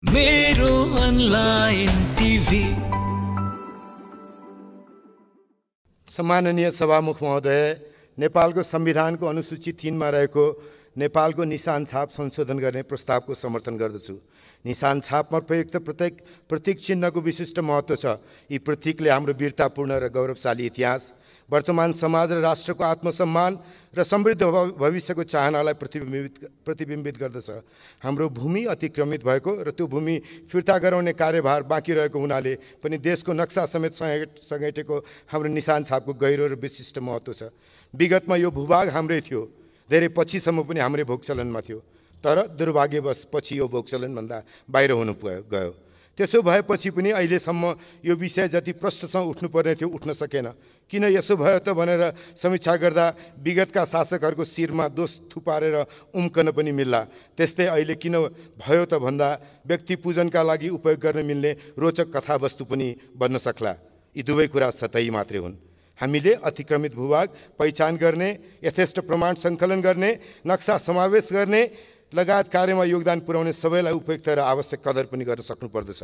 मेरो online TV. सम्माननीय सभामुख महोदय, नेपालको संविधानको अनुसूची 3 मा रहेको नेपालको निशान छाप संशोधन गर्ने प्रस्तावको समर्थन गर्दछु। निशान छापमा प्रयुक्त प्रत्येक प्रतीक चिन्हको विशिष्ट महत्त्व छ। यी प्रतीकले हाम्रो वीरतापूर्ण र गौरवशाली इतिहास, वर्तमान समाज र राष्ट्रको आत्मसम्मान र समृद्ध भविष्यको चाहनालाई प्रतिबिम्बित गर्दछ। हाम्रो भूमि अतिक्रमित भएको र त्यो भूमि फिर्ता गराउने कार्यभार बाँकी रहेको हुनाले पनि देशको नक्सा समेत समेटेको हाम्रो निशान छापको गहिरो र विशिष्ट महत्त्व छ। विगतमा यो भूभाग हाम्रै थियो, धेरै पछिसम्म पनि हाम्रै भोगचलनमा थियो, तर दुर्भाग्यवश पछि यो भोगचलनभन्दा बाहिर हुनु गयो। त्यसो भएपछि पनि अहिलेसम्म यो विषय जति प्रश्नसँग उठ्नुपर्ने थियो उठ्न सकेन। किन यसो भयो त भनेर समीक्षा गर्दा विगतका शासकहरूको शिरमा दोष थुपारेर उम्कन पनि मिल्ला। त्यस्तै अहिले किन भयो त भन्दा व्यक्ति पूजनका लागि उपयोग गर्न मिल्ने रोचक कथावस्तु पनि बन्न सक्ला। यी दुवै कुरा सतही मात्रै हुन्। हामीले अतिक्रमित भूभाग पहिचान गर्ने, यथेष्ट प्रमाण सङ्कलन गर्ने, नक्सा समावेश गर्ने लगायत कार्यमा योगदान पुर्याउने सबैलाई उपयुक्त र आवश्यक कदर पनि गर्न सक्नुपर्दछ।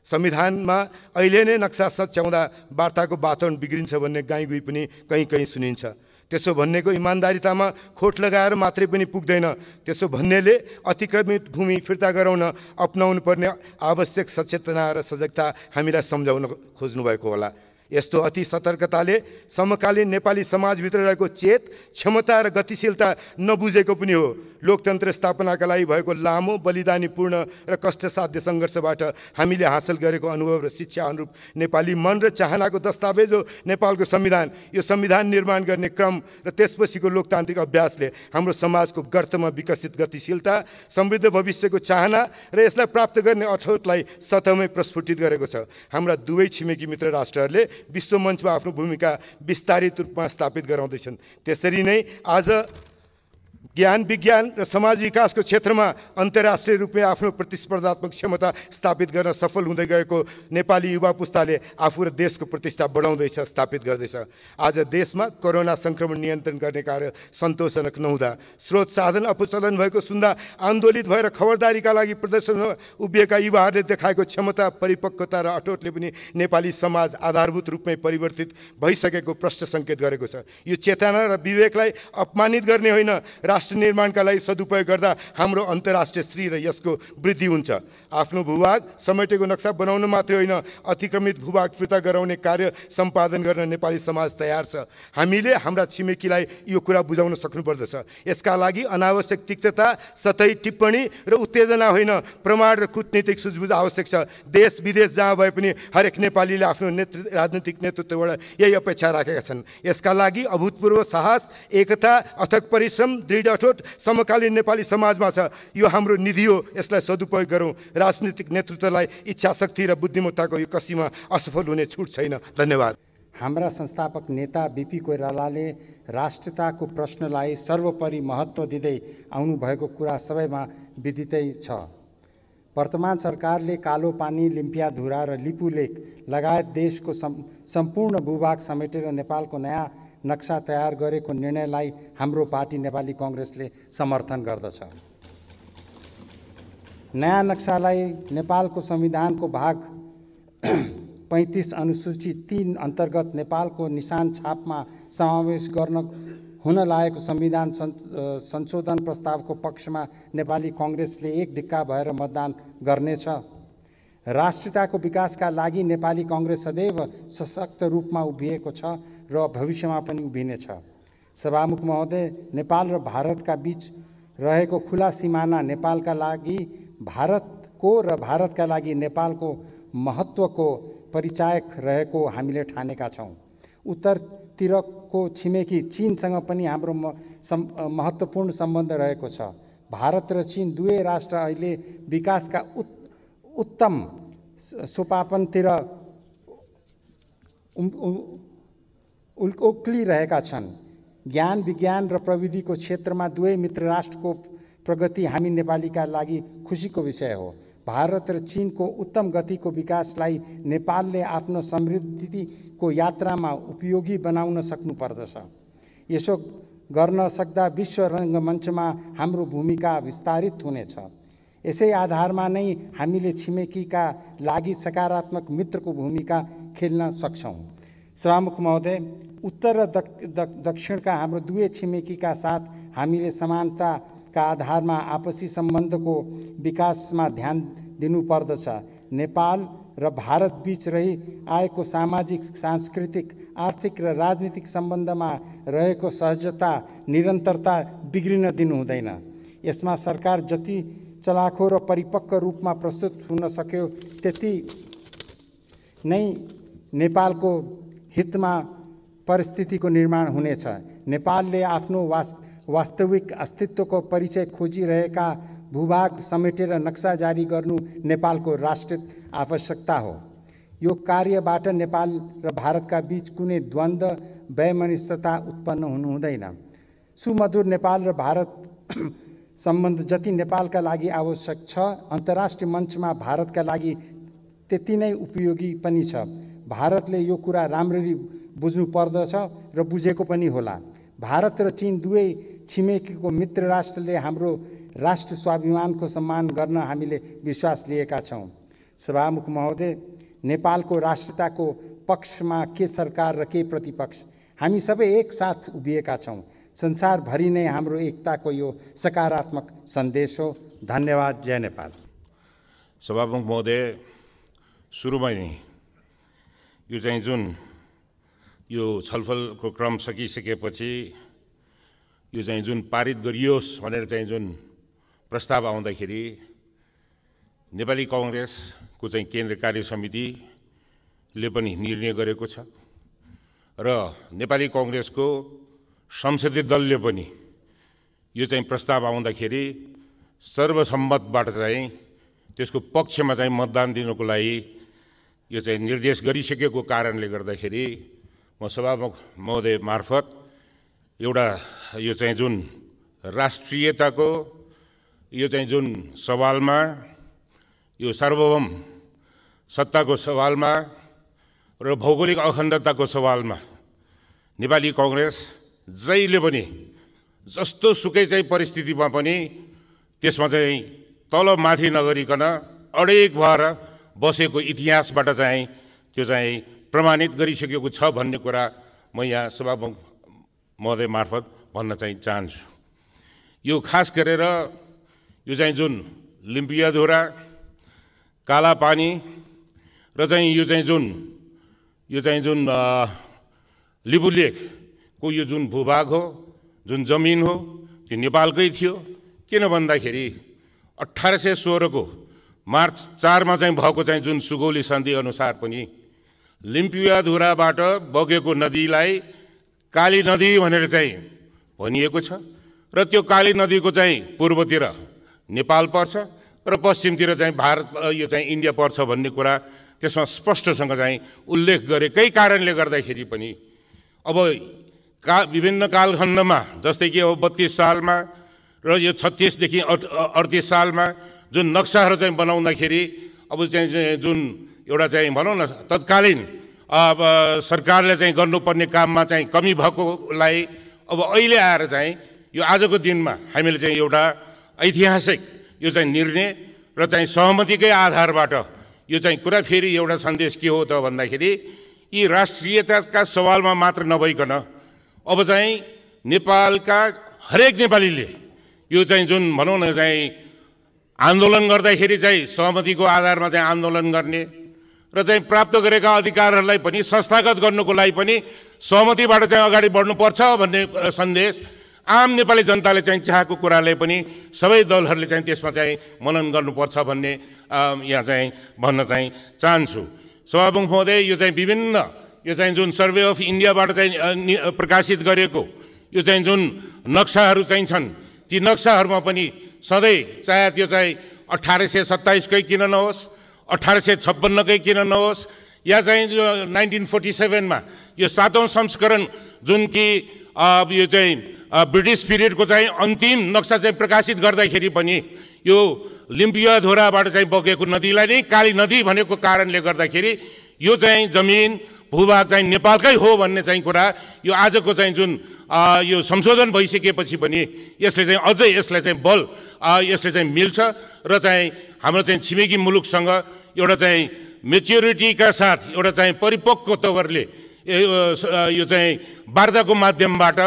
संविधानमा अहिले नै नक्सा सच्याउँदा वार्ताको वातावरण बिग्रिन्छ भन्ने गाईगुई पनि कहीँ कहीँ सुनिन्छ। त्यसो भन्नेको इमान्दारितामा खोट लगाएर मात्रै पनि पुग्दैन। त्यसो भन्नेले अतिक्रमित भूमि फिर्ता गराउन अपनाउनु पर्ने आवश्यक सचेतना र सजगता हामीलाई सम्झाउन खोज्नुभएको होला। यस्तो अति सतर्कताले समकालीन नेपाली समाजभित्र रहेको चेत, क्षमता र गतिशीलता नबुझेको पनि हो। लोकतन्त्र स्थापनाका लागि भएको लामो, बलिदानीपूर्ण र कष्टसाध्य सङ्घर्षबाट हामीले हासिल गरेको अनुभव र शिक्षा अनुरूप नेपाली मन र चाहनाको दस्तावेज हो नेपालको संविधान। यो संविधान निर्माण गर्ने क्रम र त्यसपछिको लोकतान्त्रिक अभ्यासले हाम्रो समाजको गर्तमा विकसित गतिशीलता, समृद्ध भविष्यको चाहना र यसलाई प्राप्त गर्ने अठोटलाई सतहमै प्रस्फुटित गरेको छ। हाम्रा दुवै छिमेकी मित्र राष्ट्रहरूले विश्वमञ्चमा आफ्नो भूमिका विस्तारित रूपमा स्थापित गराउँदैछन्। त्यसरी नै आज ज्ञान, विज्ञान र समाज विकासको क्षेत्रमा अन्तर्राष्ट्रिय रूपमा आफ्नो प्रतिस्पर्धात्मक क्षमता स्थापित गर्न सफल हुँदै गएको नेपाली युवा पुस्ताले आफू र देशको प्रतिष्ठा बढाउँदैछ, स्थापित गर्दैछ। आज देशमा कोरोना सङ्क्रमण नियन्त्रण गर्ने कार्य सन्तोषजनक नहुँदा स्रोत साधन अपचलन भएको सुन्दा आन्दोलित भएर खबरदारीका लागि प्रदर्शनमा उभिएका युवाहरूले देखाएको क्षमता, परिपक्वता र अटोटले पनि नेपाली समाज आधारभूत रूपमै परिवर्तित भइसकेको प्रश्न सङ्केत गरेको छ। यो चेतना र विवेकलाई अपमानित गर्ने होइन, राष्ट्र निर्माणका लागि सदुपयोग गर्दा हाम्रो अन्तर्राष्ट्रिय श्री र यसको वृद्धि हुन्छ। आफ्नो भूभाग समेटेको नक्सा बनाउन मात्रै होइन, अतिक्रमित भूभाग फिर्ता गराउने कार्य सम्पादन गर्न नेपाली समाज तयार छ। हामीले हाम्रा छिमेकीलाई यो कुरा बुझाउन सक्नुपर्दछ। यसका लागि अनावश्यक तिक्तता, सतही टिप्पणी र उत्तेजना होइन, प्रमाण र कूटनीतिक सुझबुझ आवश्यक छ। देश विदेश जहाँ भए पनि हरेक नेपालीले आफ्नो राजनीतिक नेतृत्वबाट यही अपेक्षा राखेका छन्। यसका लागि अभूतपूर्व साहस, एकता, अथक परिश्रम, दृढ अठोट समकालीन नेपाली समाजमा छ। यो हाम्रो निधि हो, यसलाई सदुपयोग गरौँ। राजनीतिक नेतृत्वलाई इच्छाशक्ति र बुद्धिमत्ताको यो कसीमा असफल हुने छुट छैन। धन्यवाद। हाम्रा संस्थापक नेता बीपी कोइरालाले राष्ट्रियताको प्रश्नलाई सर्वोपरि महत्त्व दिँदै आउनुभएको कुरा सबैमा विदितै छ। वर्तमान सरकारले कालोपानी, लिम्पियाधुरा र लिपुलेक लगायत देशको सम्पूर्ण भूभाग समेटेर नेपालको नयाँ नक्सा तयार गरेको निर्णयलाई हाम्रो पार्टी नेपाली काङ्ग्रेसले समर्थन गर्दछ। नयाँ नक्सालाई नेपालको संविधानको भाग 35 अनुसूची 3 अन्तर्गत नेपालको निशान छापमा समावेश गर्न हुन लागेको संविधान संशोधन प्रस्तावको पक्षमा नेपाली काङ्ग्रेसले एक ढिक्का भएर मतदान गर्नेछ। राष्ट्रियताको विकासका लागि नेपाली काङ्ग्रेस सदैव सशक्त रूपमा उभिएको छ र भविष्यमा पनि उभिनेछ। सभामुख महोदय, नेपाल र भारतका बीच रहेको खुला सिमाना नेपालका लागि भारतको र भारतका लागि नेपालको महत्त्वको परिचायक रहेको हामीले ठानेका छौँ। उत्तरतिरको छिमेकी चीनसँग पनि हाम्रो महत्त्वपूर्ण सम्बन्ध रहेको छ। भारत र चीन दुवै राष्ट्र अहिले विकासका उत्तम सोपानतिर उक्लिरहेका छन्। ज्ञान, विज्ञान र प्रविधिको क्षेत्रमा दुवै मित्र राष्ट्रको प्रगति हामी नेपालीका लागि खुसीको विषय हो। भारत र चीनको उत्तम गतिको विकासलाई नेपालले आफ्नो समृद्धिको यात्रामा उपयोगी बनाउन सक्नुपर्दछ। यसो गर्न सक्दा विश्व रङ्गमञ्चमा हाम्रो भूमिका विस्तारित हुनेछ। यसै आधारमा नै हामीले छिमेकीका लागि सकारात्मक मित्रको भूमिका खेल्न सक्छौँ। सभामुख महोदय, उत्तर र दक्षिणका हाम्रो दुवै छिमेकीका साथ हामीले समानताका आधारमा आपसी सम्बन्धको विकासमा ध्यान दिनुपर्दछ। नेपाल र भारत बीच रही आएको सामाजिक, सांस्कृतिक, आर्थिक र राजनीतिक सम्बन्धमा रहेको सहजता, निरन्तरता बिग्रिन दिनु हुँदैन। यसमा सरकार जति चलाखो र परिपक्व रूपमा प्रस्तुत हुन सक्यो त्यति नै नेपालको हितमा परिस्थितिको निर्माण हुनेछ। नेपालले आफ्नो वास्तविक अस्तित्वको परिचय खोजिरहेका भूभाग समेटेर नक्सा जारी गर्नु नेपालको राष्ट्रिय आवश्यकता हो। यो कार्यबाट नेपाल र भारतका बीच कुनै द्वन्द्व, वैमनस्यता उत्पन्न हुनु हुँदैन। सुमधुर नेपाल र भारत सम्बन्ध जति नेपालका लागि आवश्यक छ, अन्तर्राष्ट्रिय मञ्चमा भारतका लागि त्यति नै उपयोगी पनि छ। भारतले यो कुरा राम्ररी बुझ्नु पर्दछ र बुझेको पनि होला। भारत र चीन दुवै छिमेकीको मित्र राष्ट्रले हाम्रो राष्ट्र स्वाभिमानको सम्मान गर्न हामीले विश्वास लिएका छौँ। सभामुख महोदय, नेपालको राष्ट्रियताको पक्षमा के सरकार र के प्रतिपक्ष, हामी सबै एकसाथ उभिएका छौँ। संसारभरि नै हाम्रो एकताको यो सकारात्मक सन्देश हो। धन्यवाद। जय नेपाल। सभामुख महोदय, सुरुमा नै यो चाहिँ जुन यो छलफलको क्रम सकिसकेपछि यो चाहिँ जुन पारित गरियोस् भनेर चाहिँ जुन प्रस्ताव आउँदाखेरि नेपाली कांग्रेसको चाहिँ केन्द्रीय कार्य समितिले पनि निर्णय गरेको छ र नेपाली कांग्रेसको संसदीय दलले पनि यो चाहिँ प्रस्ताव आउँदाखेरि सर्वसम्मतबाट चाहिँ त्यसको पक्षमा चाहिँ मतदान दिनको लागि यो चाहिँ निर्देश गरिसकेको कारणले गर्दाखेरि म सभामुख महोदय मार्फत एउटा यो चाहिँ जुन राष्ट्रियताको यो चाहिँ जुन सवालमा, यो सार्वभौम सत्ताको सवालमा र भौगोलिक अखण्डताको सवालमा नेपाली कांग्रेस जहिले पनि जस्तो सुकै चाहिँ परिस्थितिमा पनि त्यसमा चाहिँ तलमाथि नगरिकन अडेक भएर बसेको इतिहासबाट चाहिँ त्यो चाहिँ प्रमाणित गरिसकेको छ भन्ने कुरा म यहाँ सभामुख महोदय मार्फत भन्न चाहिँ चाहन्छु। यो खास गरेर यो चाहिँ जुन लिम्पियाधुरा, कालापानी र चाहिँ यो चाहिँ जुन लिबुलेखको यो जुन भूभाग हो, जुन जमिन हो, त्यो नेपालकै थियो। किन भन्दाखेरि 1816 को मार्च 4 मा चाहिँ भएको चाहिँ जुन सुगौली सन्धि अनुसार पनि लिम्पियाधुराबाट बगेको नदीलाई काली नदी भनेर चाहिँ भनिएको छ र त्यो काली नदीको चाहिँ पूर्वतिर नेपाल पर्छ र पश्चिमतिर चाहिँ भारत यो चाहिँ इन्डिया पर्छ भन्ने कुरा त्यसमा स्पष्टसँग चाहिँ उल्लेख गरेकै कारणले गर्दाखेरि पनि अब विभिन्न कालखण्डमा जस्तै कि अब 32 सालमा र यो 36 देखि 38 सालमा जुन नक्साहरू चाहिँ बनाउँदाखेरि अब चाहिँ जुन एउटा चाहिँ भनौँ न तत्कालीन अब सरकारले चाहिँ गर्नुपर्ने काममा चाहिँ कमी भएकोलाई अब अहिले आएर चाहिँ यो आजको दिनमा हामीले चाहिँ एउटा ऐतिहासिक यो चाहिँ निर्णय र चाहिँ सहमतिकै आधारबाट यो चाहिँ कुरा फेरि एउटा सन्देश के हो त भन्दाखेरि यी राष्ट्रियताका सवालमा मात्र नभइकन अब चाहिँ नेपालका हरेक नेपालीले यो चाहिँ जुन भनौँ न चाहिँ आन्दोलन गर्दाखेरि चाहिँ सहमतिको आधारमा चाहिँ आन्दोलन गर्ने र चाहिँ प्राप्त गरेका अधिकारहरूलाई पनि संस्थागत गर्नुको लागि पनि सहमतिबाट चाहिँ अगाडि बढ्नुपर्छ भन्ने सन्देश आम नेपाली जनताले चाहिँ चाहेको कुरालाई पनि सबै दलहरूले चाहिँ त्यसमा चाहिँ मनन गर्नुपर्छ भन्ने यहाँ चाहिँ भन्न चाहिँ चाहन्छु। सभामुख महोदय, यो चाहिँ विभिन्न यो चाहिँ जुन सर्वे अफ इन्डियाबाट चाहिँ प्रकाशित गरेको यो चाहिँ जुन नक्साहरू चाहिँ छन् ती नक्साहरूमा पनि सधैँ चाहे त्यो चाहिँ 1827कै किन नहोस्, 1856कै किन नहोस् या चाहिँ 1947 मा यो 7औं संस्करण जुन कि यो चाहिँ ब्रिटिस पिरियडको चाहिँ अन्तिम नक्सा चाहिँ प्रकाशित गर्दाखेरि पनि यो लिम्पियाधुराबाट चाहिँ बगेको नदीलाई नै काली नदी भनेको कारणले गर्दाखेरि यो चाहिँ जमिन भूभाग चाहिँ नेपालकै हो भन्ने चाहिँ कुरा यो आजको चाहिँ जुन यो संशोधन भइसकेपछि पनि यसले चाहिँ अझै यसलाई चाहिँ बल यसले चाहिँ मिल्छ र चाहिँ हाम्रो चाहिँ छिमेकी मुलुकसँग एउटा चाहिँ मेच्योरिटीका साथ एउटा चाहिँ परिपक्व तवरले यो चाहिँ वार्ताको माध्यमबाट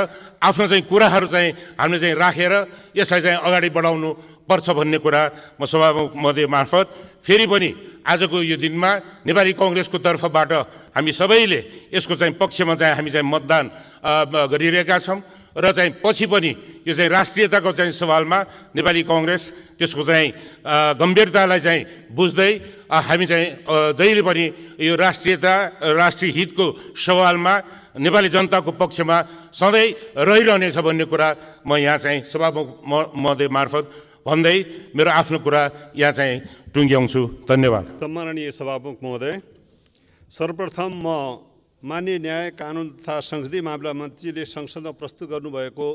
आफ्नो चाहिँ कुराहरू चाहिँ हामीले चाहिँ राखेर यसलाई चाहिँ अगाडि बढाउनु पर्छ भन्ने कुरा म सभामुख महोदय मार्फत फेरि पनि आजको यो दिनमा नेपाली कांग्रेसको तर्फबाट हामी सबैले यसको चाहिँ पक्षमा चाहिँ हामी चाहिँ मतदान गरिरहेका छौँ र चाहिँ पछि पनि यो चाहिँ राष्ट्रियताको चाहिँ सवालमा नेपाली कांग्रेस त्यसको चाहिँ गम्भीरतालाई चाहिँ बुझ्दै हामी चाहिँ जहिले पनि यो राष्ट्रियता राष्ट्रिय हितको सवालमा नेपाली जनताको पक्षमा सधैँ रहिरहनेछ भन्ने कुरा म यहाँ चाहिँ सभामुख महोदय मार्फत भन्दै मेरो आफ्नो कुरा यहाँ चाहिँ टुङ्ग्याउँछु। धन्यवाद। सम्माननीय सभामुख महोदय, सर्वप्रथम म माननीय न्याय कानुन तथा संसदीय मामला मन्त्रीले संसदमा प्रस्तुत गर्नुभएको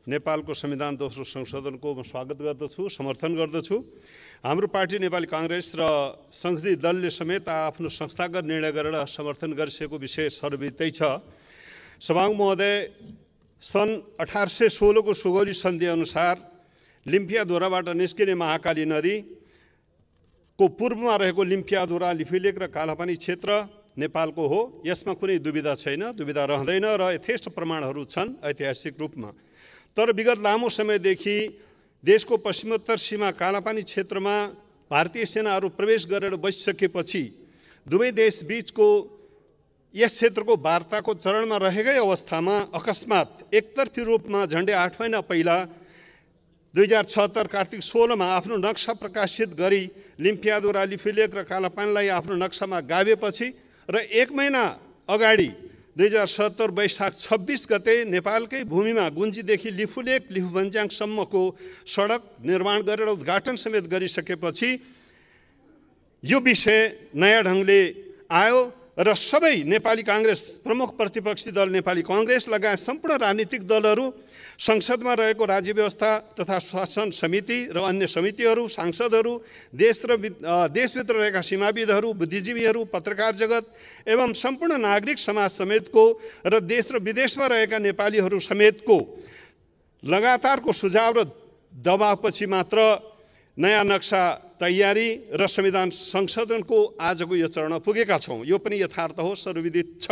नेपालको संविधान दोस्रो संशोधनको म स्वागत गर्दछु, समर्थन गर्दछु। हाम्रो पार्टी नेपाली कांग्रेस र संसदीय दलले समेत आफ्नो संस्थागत निर्णय गरेर समर्थन गरिसकेको विषय सर्वविदितै छ। सभामुख महोदय, सन् 1816 को सुगौली सन्धि अनुसार लिम्फियाधुराबाट निस्किने महाकाली नदीको पूर्वमा रहेको लिम्फियाधुरा, लिफुलेक र कालापानी क्षेत्र नेपालको हो। यसमा कुनै दुविधा छैन, दुविधा रहँदैन र यथेष्ट प्रमाणहरू छन् ऐतिहासिक रूपमा। तर विगत लामो समयदेखि देशको पश्चिमोत्तर सीमा कालापानी क्षेत्रमा भारतीय सेनाहरू प्रवेश गरेर बसिसकेपछि दुवै देश बीचको यस क्षेत्रको वार्ताको चरणमा रहेकै अवस्थामा अकस्मात एकतर्फी रूपमा झन्डै 8 महिना पहिला 2076 कार्तिक 16 मा आफ्नो नक्सा प्रकाशित गरी लिम्फियाधुरा, लिफुलेक र कालापानीलाई आफ्नो नक्सामा गाभेपछि र 1 महिना अगाडि 2077 वैशाख 26 गते नेपालकै भूमिमा गुन्जीदेखि लिफुलेक लिफुभन्ज्याङसम्मको सडक निर्माण गरेर उद्घाटन समेत गरिसकेपछि यो विषय नयाँ ढङ्गले आयो र सबै नेपाली कांग्रेस प्रमुख प्रतिपक्षी दल नेपाली कांग्रेस लगायत सम्पूर्ण राजनीतिक दलहरू, संसदमा रहेको राज्य व्यवस्था तथा शासन समिति र अन्य समितिहरू, सांसदहरू, देशभित्र रहेका सीमाविदहरू, बुद्धिजीवीहरू, पत्रकार जगत एवं सम्पूर्ण नागरिक समाज समेतको र देश र विदेशमा रहेका नेपालीहरू समेतको लगातारको सुझाव र दबावपछि मात्र नयाँ नक्सा तयारी र संविधान संशोधनको आजको यो चरणमा पुगेका छौँ। यो पनि यथार्थ हो, सर्वविदित छ।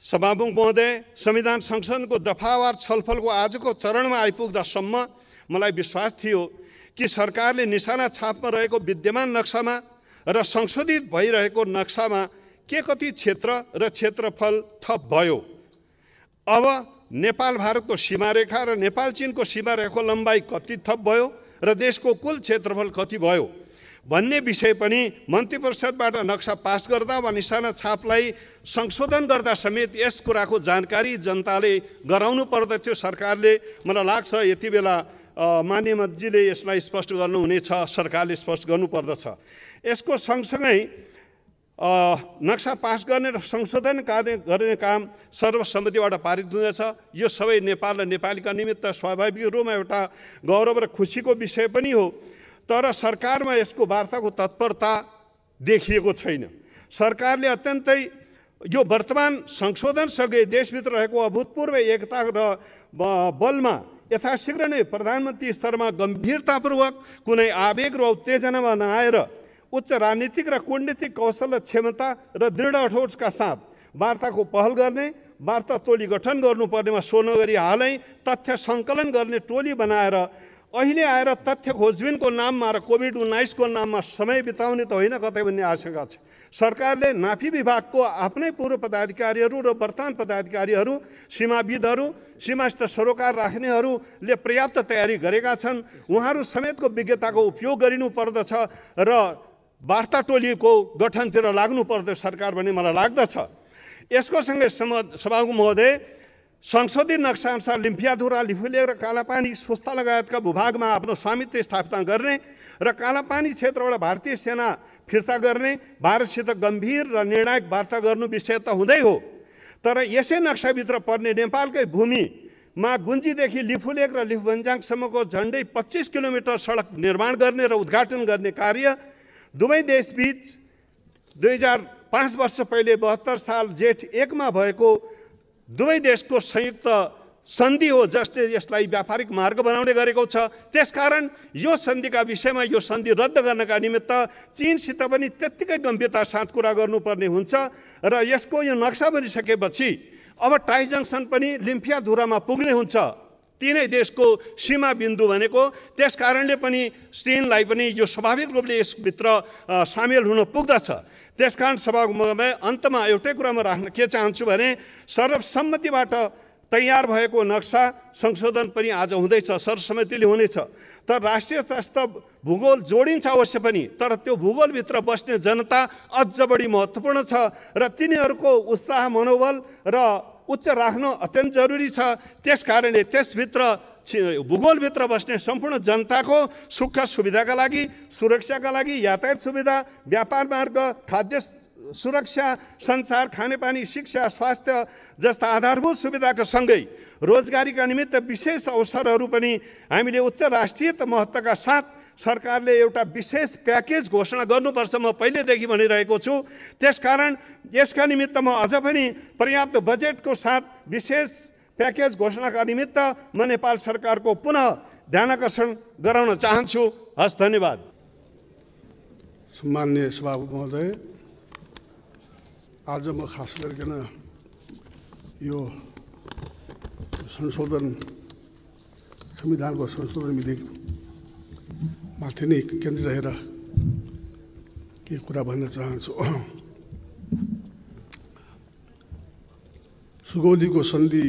सभामुख महोदय, संविधान संशोधनको दफावार छलफलको आजको चरणमा आइपुग्दासम्म मलाई विश्वास थियो कि सरकारले निशाना छापमा रहेको विद्यमान नक्सामा र संशोधित भइरहेको नक्सामा के कति क्षेत्र र क्षेत्रफल थप भयो। अब नेपाल भारतको सीमारेखा र नेपाल चीनको सीमारेखाको लम्बाइ कति थप भयो र देशको कुल क्षेत्रफल कति भयो भन्ने विषय पनि मन्त्री परिषदबाट नक्सा पास गर्दा वा निशाना छापलाई संशोधन गर्दा समेत यस कुराको जानकारी जनताले गराउनु पर्दथ्यो। सरकारले, मलाई लाग्छ यति बेला माननीय मन्त्रीले यसलाई स्पष्ट गर्नुहुनेछ, सरकारले स्पष्ट गर्नुपर्दछ। यसको सँगसँगै नक्सा पास गर्ने र संशोधन गर्ने काम सर्वसम्मतिबाट पारित हुँदैछ। यो सबै नेपाल र नेपालीका निमित्त स्वाभाविक रूपमा एउटा गौरव र खुसीको विषय पनि हो। तर सरकारमा यसको वार्ताको तत्परता देखिएको छैन। सरकारले अत्यन्तै यो वर्तमान संशोधनसँगै देशभित्र रहेको अभूतपूर्व एकता र बलमा यथाशीघ्र नै प्रधानमन्त्री स्तरमा गम्भीरतापूर्वक कुनै आवेग र उत्तेजनामा नआएर उच्च राजनीतिक र कूटनीतिक कौशल र क्षमता र दृढ अठोटका साथ वार्ताको पहल गर्ने, वार्ता टोली गठन गर्नुपर्नेमा सोनगरी हालै तथ्य सङ्कलन गर्ने टोली बनाएर अहिले आएर तथ्य खोजबिनको नाममा र कोभिड-19 को नाममा समय बिताउने त होइन कतै भन्ने आशंका छ। सरकारले नाफी विभागको आफ्नै पूर्व पदाधिकारीहरू र वर्तमान पदाधिकारीहरू, सीमाविदहरू, सीमास्थ सरोकार राख्नेहरूले पर्याप्त तयारी गरेका छन्। उहाँहरू समेतको विज्ञताको उपयोग गरिनु पर्दछ र वार्ता टोलीको गठनतिर लाग्नु पर्दछ सरकार भन्ने मलाई लाग्दछ। यसको सँगै सभामुख महोदय, संशोधित नक्साअनुसार लिम्फियाधुरा, लिफुलेक र कालापानी स्वस्ता लगायतका भूभागमा आफ्नो स्वामित्व स्थापना गर्ने र कालापानी क्षेत्रबाट भारतीय सेना फिर्ता गर्ने, भारतसित गम्भीर र निर्णायक वार्ता गर्नु विषय त हुँदै हो। तर यसै नक्साभित्र पर्ने नेपालकै भूमिमा गुन्जीदेखि लिफुलेक र लिफुभन्ज्याङसम्मको झन्डै 25 किलोमिटर सडक निर्माण गर्ने र उद्घाटन गर्ने कार्य दुवै देशबीच 2005 5 वर्ष पहिले 72 साल जेठ 1 मा भएको दुवै देशको संयुक्त सन्धि हो जसले यसलाई व्यापारिक मार्ग बनाउने गरेको छ। त्यसकारण यो सन्धिका विषयमा यो सन्धि रद्द गर्नका निमित्त चीनसित पनि त्यत्तिकै गम्भीरता साथ कुरा गर्नुपर्ने हुन्छ र यसको यो नक्सा बनिसकेपछि अब टाई जङ्सन पनि लिम्फियाधुरामा पुग्ने हुन्छ। तीनै देशको सीमा बिन्दु भनेको, त्यसकारणले पनि चीनलाई पनि यो स्वाभाविक रूपले यसभित्र सामेल हुन पुग्दछ। त्यसकारण सभामुखमा अन्तमा एउटै कुरामा राख्न के चाहन्छु भने सर्वसम्मतिबाट तयार भएको नक्सा संशोधन पनि आज हुँदैछ, सर्वसम्मतिले हुनेछ। तर राष्ट्रिय तटस्थ भूगोल जोडिन्छ अवश्य पनि, तर त्यो भूगोलभित्र बस्ने जनता अझ बढी महत्त्वपूर्ण छ र तिनीहरूको उत्साह मनोबल र उच्च राख्न अत्यन्त जरुरी छ। त्यसकारणले त्यसभित्र भूगोलभित्र बस्ने सम्पूर्ण जनताको सुख सुविधाका लागि, सुरक्षाका लागि, यातायात सुविधा, व्यापार मार्ग, खाद्य सुरक्षा, सञ्चार, खानेपानी, शिक्षा, स्वास्थ्य जस्ता आधारभूत सुविधाका सँगै रोजगारीका निमित्त विशेष अवसरहरू पनि हामीले उच्च राष्ट्रिय महत्त्वका साथ सरकारले एउटा विशेष प्याकेज घोषणा गर्नुपर्छ, म पहिलेदेखि भनिरहेको छु। त्यसकारण यसका निमित्त म अझ पनि पर्याप्त बजेटको साथ विशेष प्याकेज घोषणाका निमित्त म नेपाल सरकारको पुनः ध्यानाकर्षण गराउन चाहन्छु। हस्, धन्यवाद। सम्माननीय सभापति महोदय, आज म खास गरिकन यो संशोधन, संविधानको संशोधन विधेयकमाथि नै केन्द्रित रहेर के कुरा भन्न चाहन्छु। सुगौलीको सन्धि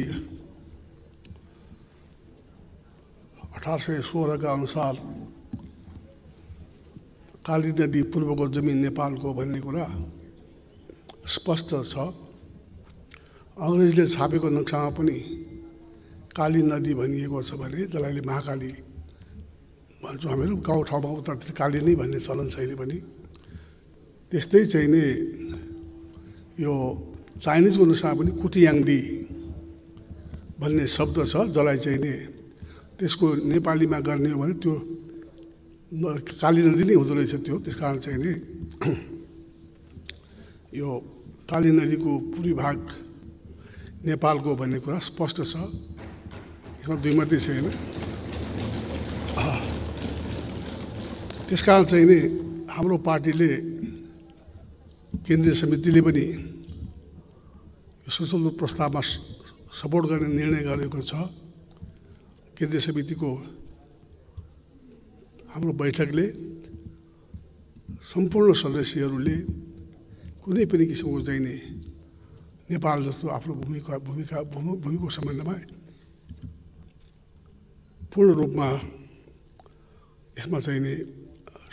1816 का अनुसार काली नदी पूर्वको जमिन नेपालको भन्ने कुरा स्पष्ट छ। अङ्ग्रेजले छापेको नक्सामा पनि काली नदी भनिएको छ भने त्यसलाई महाकाली भन्छौँ हामीहरू। गाउँठाउँमा उतातिर काली नै भन्ने चलन छ अहिले पनि। त्यस्तै चाहिँ नि यो चाइनिजको अनुसार पनि कुटियाङ्दी भन्ने शब्द छ, जसलाई चाहिँ नि त्यसको नेपालीमा गर्ने हो भने त्यो काली नदी नै हुँदो रहेछ त्यो। त्यस कारण चाहिँ नि यो काली नदीको पूर्वी भाग नेपालको भन्ने कुरा स्पष्ट छ, यसमा दुईमतै छैन। त्यसकारण चाहिँ नि हाम्रो पार्टीले, केन्द्रीय समितिले पनि यो संशोधन प्रस्तावमा सपोर्ट गर्ने निर्णय गरेको छ। केन्द्रीय समितिको हाम्रो बैठकले सम्पूर्ण सदस्यहरूले कुनै पनि किसिमको चाहिँ नि नेपाल जस्तो आफ्नो भूमिको सम्बन्धमा पूर्ण रूपमा यसमा चाहिँ नि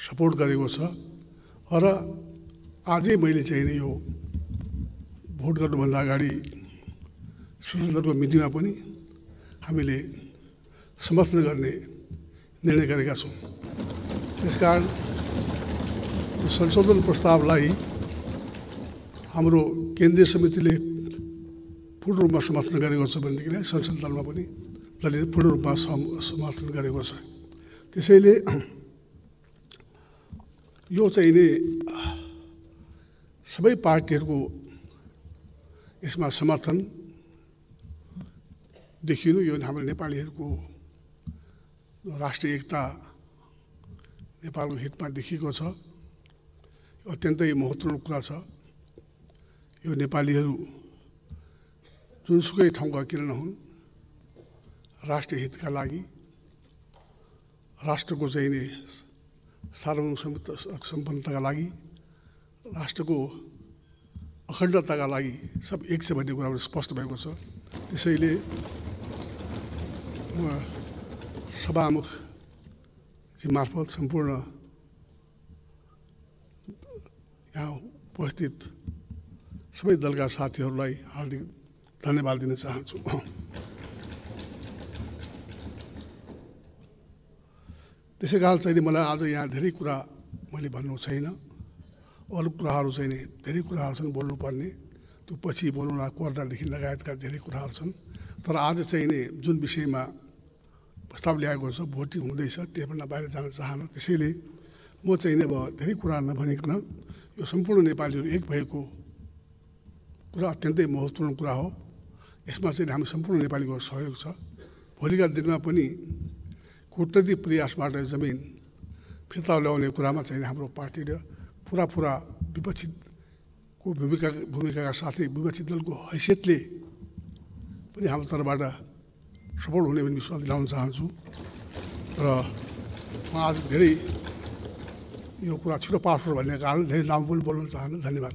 सपोर्ट गरेको छ। र आजै मैले चाहिँ नि यो भोट गर्नुभन्दा अगाडि संसदको मिटिङमा पनि हामीले समर्थन गर्ने निर्णय गरेका छौँ। त्यसकारण संशोधन प्रस्तावलाई हाम्रो केन्द्रीय समितिले पूर्ण रूपमा समर्थन गरेको छ भनेदेखि संसद दलमा पनि दलले पूर्ण रूपमा समर्थन गरेको छ। त्यसैले यो चाहिँ नि सबै पार्टीहरूको यसमा समर्थन देखिनु, यो हाम्रो नेपालीहरूको राष्ट्रिय एकता नेपालको हितमा देखिएको छ। अत्यन्तै महत्त्वपूर्ण कुरा छ। यो नेपालीहरू जुनसुकै ठाउँका किन नहुन्, राष्ट्रिय हितका लागि, राष्ट्रको चाहिँ नि सार्वभौम सम्पन्नताका लागि, राष्ट्रको अखण्डताका लागि सब एक छ भन्ने कुराहरू स्पष्ट भएको छ। त्यसैले म सभामुखजी मार्फत सम्पूर्ण यहाँ उपस्थित सबै दलका साथीहरूलाई हार्दिक धन्यवाद दिन चाहन्छु। त्यसै कारण चाहिँ मलाई आज यहाँ धेरै कुरा मैले भन्नु छैन। अरू कुराहरू चाहिँ नि धेरै कुराहरू छन् बोल्नुपर्ने, त्यो पछि बोल्नुलाई कोर्डादेखि लगायतका धेरै कुराहरू छन्। तर आज चाहिँ नि जुन विषयमा प्रस्ताव ल्याएको छ, भोटिङ हुँदैछ, त्योभन्दा बाहिर जान चाहन्न। त्यसैले म चाहिँ नि अब धेरै कुरा नभनिकन यो सम्पूर्ण नेपालीहरू एक भएको कुरा अत्यन्तै महत्त्वपूर्ण कुरा हो। यसमा चाहिँ हामी सम्पूर्ण नेपालीको सहयोग छ। भोलिका दिनमा पनि कूटनीतिक प्रयासबाट जमिन फिर्ता ल्याउने कुरामा चाहिँ हाम्रो पार्टीले पुरा विपक्षीको भूमिकाका साथै विपक्षी दलको हैसियतले पनि हाम्रो तर्फबाट सफल हुने पनि विश्वास दिलाउन चाहन्छु। र म आज धेरै यो कुरा छिटो पास हो भन्ने कारण धेरै लामो पनि बोल्न चाहन्छु। धन्यवाद।